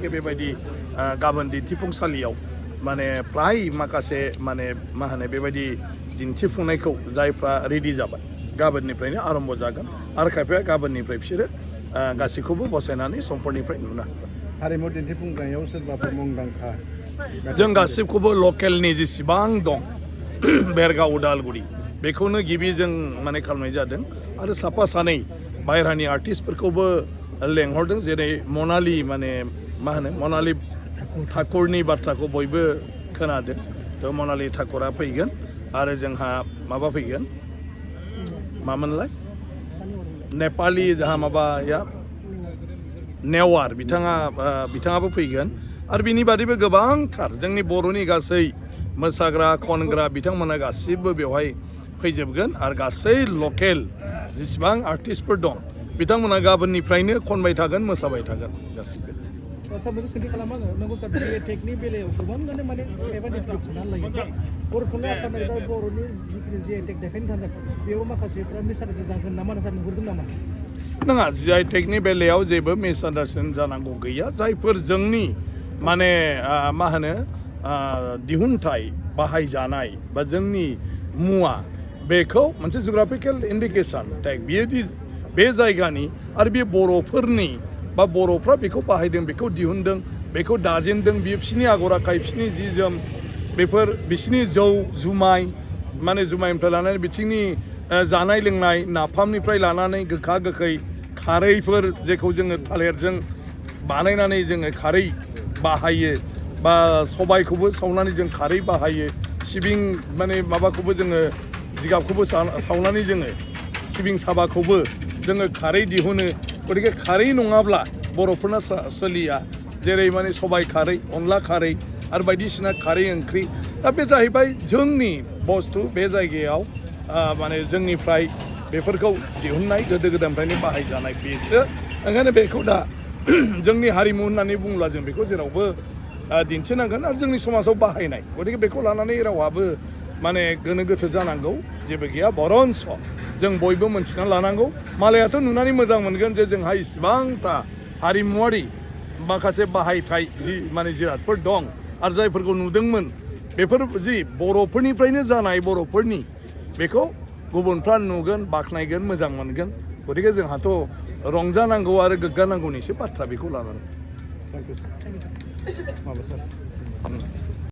बेबायदि गाबोन दिन्थिफुंसालियाव माने फ्राय माखासे माने मा होनो बेबायदि दिन्थिफुंनायखौ जायफ्रा रेडि जाबाय गाबोननिफ्रायनो आरम्भ जागोन आरो खायफाया गाबोननिफ्राय बिसोरो गासैखौबो बसायनानै समफोरनिफ्राय नुनो हागोन। हारिमु दिन्थिफुंनायाव सोरबाफोर मुंदांखा जों गासिबखौबो लकेलनि जेसेबां दं बेरगाव उदालगुरि बेखौनो गिबि जों माने खालामनाय जादों आरो साफा सानै बाहेरानि आर्टिस्टफोरखौबो लेंहरदों जेरै मनालि माने मा होनो मनालि ठाकुरनि बाथ्राखौ बयबो खोनादों थ' मनालि ठाकुरा फैगोन आरो जोंहा माबा फैगोन मामोनलाय नेपालि जाहा माबाया नेवार बिथाङाबो फैगोन आरो बिनि बादैबो गोबांथार जोंनि बर'नि गासै मोसाग्रा खनग्रा बिथांमोना गासिबो बेवहाय फैजोबगोन आरो गासै लकेल जेसेबां आर्टिस्टफोर दं बिथांमोना गाबोननिफ्रायनो खनबाय थागोन मोसाबाय थागोन गासिबो। सार मोनसे सोंथि खालामो आङो नंगौ सार टेकनि बेलायाव गोबाङानो माने एबा डेभेलप खालामनानै लायो बर'फोरनि आफादनाय बा बर'नि जिखिनि टेक देखायनो थांगोन बेयाव माखासेफ्रा मिसआन्डारस्टेन्डिं जागोन नामा सार नुहुरदों नामा? नङा टेकनि बेलायाव जेबो मिसआन्डारस्टेन्डिं जानांगौ गैया जायफोर जोंनि माने मा होनो दिहुनथाइ बाहायजानाय बा जोंनि मुवा बेखौ मोनसे जुग्राफिकेल इन्डिकेसन टेग बियो बे जायगानि आरो बे बर'फोरनि बा बर'फ्रा बेखौ बाहायदों बेखौ दिहुनदों बेखौ दाजेनदों बियो बिसिनि आगर आखाइ बिसिनि जि जोम बेफोर बिसिनि जौ जुमाय माने जुमायनिफ्राय लानानै बिथिंनि जानाय लोंनाय नाफामनिफ्राय लानानै गोखा गोखै खारैफोर जेखौ जोङो थालिरजों बानायनानै जोङो खारै बाहायो बा सबायखौबो सावनानै जों खारै बाहायो सिबिं माने माबाखौबो जोङो जिगाबखौबो सावनानै जोङो सिबिं साबाखौबो जोङो खारै दिहुनो गतिके खारै नङाब्ला बर'फोरना सोलिया जेरै माने सबाय खारै अनला खारै आरो बायदिसिना खारै ओंख्रि दा बे जाहैबाय जोंनि बुस्थु बे जायगायाव माने जोंनिफ्राय बेफोरखौ दिहुननाय गोदो गोदायनिफ्रायनो बाहायजानाय बेसो ओंखायनो बेखौ दा जोंनि हारिमु होननानै बुङोब्ला जों बेखौ जेरावबो दिन्थिनांगोन आरो जोंनि समाजाव बाहायनाय गतिके बेखौ लानानै रावहाबो माने गोनो गोथो जानांगौ जेबो गैया बरन्स जों बयबो मोनथिना लानांगौ मालायाथ' नुनानै मोजां मोनगोन जे जोंहा इसिबांथा हारिमुवारि माखासे बाहायथाय जि माने जिरादफोर दं आरो जायफोरखौ नुदोंमोन बेफोर जि बर'फोरनिफ्रायनो जानाय बर'फोरनि बेखौ गुबुनफ्रा नुगोन बाख्नायगोन मोजां मोनगोन गतिके जोंहाथ' रंजानांगौ आरो गोग्गानांगौनिसो बाथ्रा बेखौ लानानै। Thank you sir.